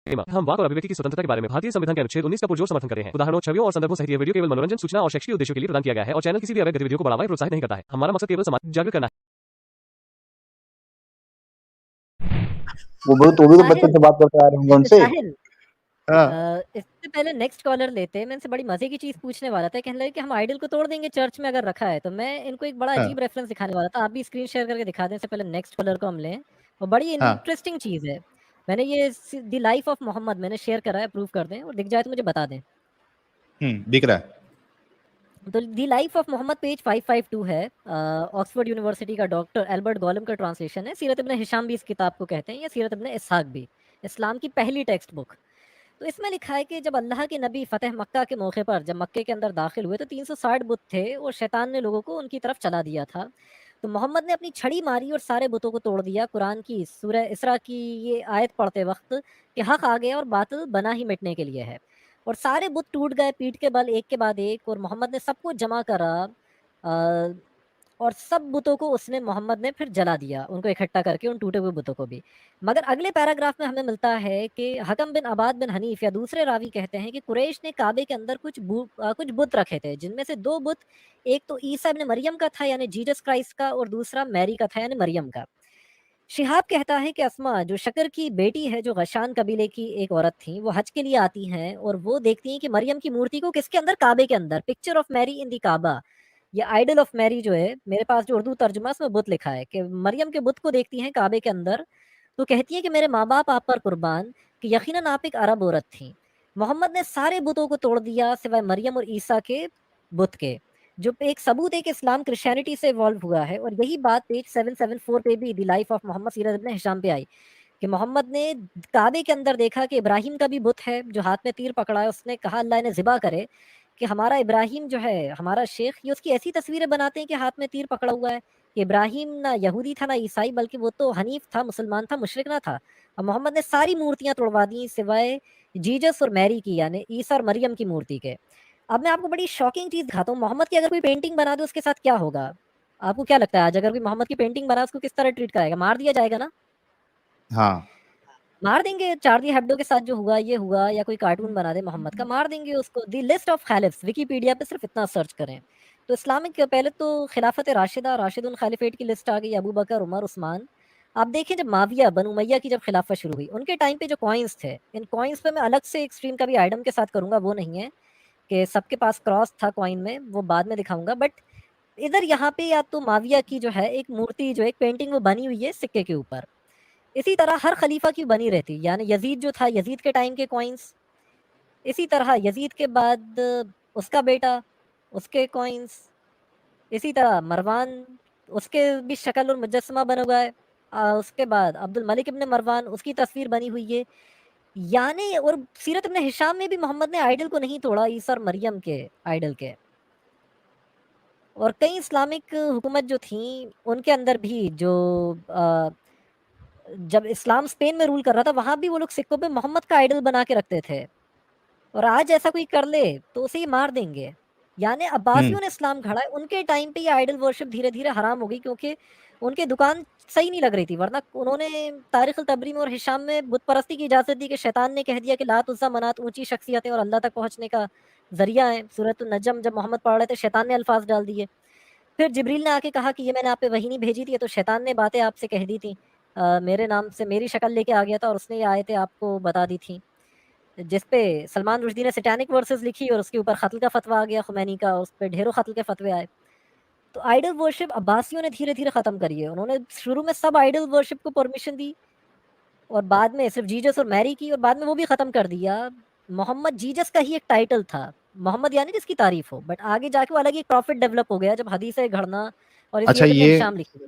हम वाक और अभिव्यक्ति की स्वतंत्रता के बारे में भारतीय संविधान के अनुच्छेद 19 का पुरजोर समर्थन करते हैं। उदाहरणों, छवियों और संदर्भों सहित यह वीडियो केवल मनोरंजन, सूचना और शैक्षिक उद्देश्यों के लिए प्रदान किया गया है और चैनल किसी भी अवैध गतिविधियों को बढ़ावा या प्रोत्साहित नहीं करता है। हमारा मकसद केवल समाज जागरूक करना है। वो तो भी तो बच्चों से बात करते आ रहे होंगे उनसे। इससे पहले नेक्स्ट कॉलर लेते हैं। मैं इनसे बड़ी मजे की चीज पूछने वाला था। कहने लगे कि हम आइडल को तोड़ देंगे चर्च में अगर रखा है। तो मैं इनको एक बड़ा अजीब रेफरेंस दिखाने वाला था। आप भी स्क्रीन शेयर करके दिखा दें। इससे पहले नेक्स्ट कॉलर को हम लें। और बड़ी इंटरेस्टिंग चीज है। मैंने ये द लाइफ ऑफ मोहम्मद मैंने शेयर करा है। प्रूव कर दें और दिख जाए तो मुझे बता दें। दिख रहा है। तो the life of Mohammad page 552 है। ऑक्सफोर्ड यूनिवर्सिटी का डॉक्टर एल्बर्ट गॉलम का ट्रांसलेशन है। सीरत इब्न हिशाम भी इस किताब को कहते हैं या सीरत इब्न इसहाक भी, इस्लाम की पहली टेक्स्ट बुक। तो इसमें लिखा है कि जब अल्लाह के नबी फतेह मक्का के मौके पर जब मक्के के अंदर दाखिल हुए तो 360 बुत थे और शैतान ने लोगों को उनकी तरफ चला दिया था। तो मोहम्मद ने अपनी छड़ी मारी और सारे बुतों को तोड़ दिया। कुरान की सूरह इसरा की ये आयत पढ़ते वक्त कि हक आ गया और बातिल बना ही मिटने के लिए है। और सारे बुत टूट गए पीठ के बल एक के बाद एक। और मोहम्मद ने सबको जमा करा और सब बुतों को उसने मोहम्मद ने फिर जला दिया, उनको इकट्ठा करके उन टूटे हुए बुतों को भी। मगर अगले पैराग्राफ में हमें मिलता है कि हकम बिन अबाद बिन हनीफ या दूसरे रावी कहते हैं कि कुरैश ने काबे के अंदर कुछ बुत रखे थे, जिनमें से दो बुत, एक तो ईसा इब्न मरियम का था यानी जीसस क्राइस्ट का, और दूसरा मैरी का था यानी मरियम का। शिहाब कहता है कि अस्मा जो शकर की बेटी है, जो गशान कबीले की एक औरत थी, वो हज के लिए आती हैं और वो देखती हैं कि मरियम की मूर्ति को किसके अंदर, काबे के अंदर, पिक्चर ऑफ मैरी इन दी काबा। ये आइडल ऑफ मैरी जो है, मेरे पास जो उर्दू तर्जुमा उसमें बुत लिखा है कि मरियम के बुत को देखती हैं काबे के अंदर। तो कहती है कि मेरे माँ बाप आप पर कुर्बान, कि यकीनन आप एक अरब औरत थी। मोहम्मद ने सारे बुतों को तोड़ दिया सिवाय मरियम और ईसा के बुत के, जो एक सबूत है कि इस्लाम क्रिश्चियनिटी से इवॉल्व हुआ है। और यही बात पेज 774 पे भी द लाइफ ऑफ मोहम्मद सीरत इब्न हिशाम पे आई कि मोहम्मद ने काबे के अंदर देखा कि इब्राहिम का भी बुत है जो हाथ में तीर पकड़ा है। उसने कहा अल्लाह ने ज़िबा करे कि हमारा इब्राहिम जो है, हमारा शेख, ये उसकी ऐसी तस्वीरें बनाते हैं कि हाथ में तीर पकड़ा हुआ है कि इब्राहिम ना यहूदी था ना ईसाई, बल्कि वो तो हनीफ था, मुसलमान था, मुशरिक ना था। और मोहम्मद ने सारी मूर्तियां तोड़वा दी सिवाय जीसस और मैरी की यानी ईसा और मरियम की मूर्ति के। अब मैं आपको बड़ी शॉकिंग चीज दिखाता हूँ। मोहम्मद की अगर कोई पेंटिंग बना दे उसके साथ क्या होगा? आपको क्या लगता है आज अगर कोई मोहम्मद की पेंटिंग बना उसको किस तरह ट्रीट कराएगा? मार दिया जाएगा ना? हाँ, मार देंगे। चार्ली हेब्डो के साथ जो हुआ ये हुआ, या कोई कार्टून बना दे मोहम्मद का, मार देंगे उसको। दी लिस्ट ऑफ खलीफ्स विकिपीडिया पे सिर्फ इतना सर्च करें तो इस्लामिक पहले तो खिलाफत राशिदा, राशिदुल खलीफेट की लिस्ट आ गई, अबू बकर, उमर, उस्मान। आप देखें जब माविया बनु उमैया की जब खिलाफत शुरू हुई उनके टाइम पे जो कॉइन्स थे, इन कॉइन्स पे मैं अलग से एक स्ट्रीम कभी आइडम के साथ करूंगा, वो नहीं है कि सबके पास क्रॉस था कॉइन में, वो बाद में दिखाऊंगा। बट इधर यहाँ पे या तो माविया की जो है एक मूर्ति, जो एक पेंटिंग वो बनी हुई है सिक्के के ऊपर। इसी तरह हर खलीफा की बनी रहती, यानी यजीद जो था, यजीद के टाइम के कॉइन्स, इसी तरह यजीद के बाद उसका बेटा, उसके कॉइन्स, इसी तरह मरवान, उसके भी शक्ल और मुजस्समा बना हुआ है। उसके बाद अब्दुल मलिक इब्न मरवान, उसकी तस्वीर बनी हुई है। यानी और सीरत इब्न हिशाम में भी मोहम्मद ने आइडल को नहीं तोड़ा, ईसा और मरियम के आइडल के। और कई इस्लामिक हुकूमत जो थी उनके अंदर भी जो जब इस्लाम स्पेन में रूल कर रहा था वहां भी वो लोग सिक्कों पे मोहम्मद का आइडल बना के रखते थे। और आज ऐसा कोई कर ले तो उसे ही मार देंगे। यानी अब्बासियों ने इस्लाम गढ़ा है, उनके टाइम पे ये आइडल वर्शिप धीरे धीरे हराम हो गई, क्योंकि उनके दुकान सही नहीं लग रही थी। वरना उन्होंने तारिख तबरीम और हिशाम में बुत परस्ती की इजाज़त दी कि शैतान ने कह दिया कि लात उज़्ज़ा मनात ऊंची शख्सियतें और अल्लाह तक पहुंचने का जरिया है। सूरत नजम जब मोहम्मद पढ़ रहे थे शैतान ने अल्फाज डाल दिए। फिर जिब्रील ने आके कहा कि ये मैंने आप पे वही नहीं भेजी थी, तो शैतान ने बातें आपसे कह दी थी, मेरे नाम से मेरी शक्ल लेके आ गया था और उसने ये आयतें आपको बता दी थी, जिस पे सलमान रुश्दी ने सैटानिक वर्सेस लिखी और उसके ऊपर कत्ल का फतवा आ गया खुमैनी का, उस पर ढेरों कत्ल के फतवे आए। तो आइडल वर्शिप अब्बासियों ने धीरे धीरे ख़त्म करी है। उन्होंने शुरू में सब आइडल वर्शिप को परमिशन दी और बाद में सिर्फ जीसस और मैरी की, और बाद में वो भी ख़त्म कर दिया। मोहम्मद जीसस का ही एक टाइटल था, मोहम्मद यानी जिसकी तारीफ हो, बट आगे जाके वो अलग ही प्रॉफिट डेवलप हो गया जब हदीसें गढ़ना और अच्छा इसलिए ये शाम लिखी गई।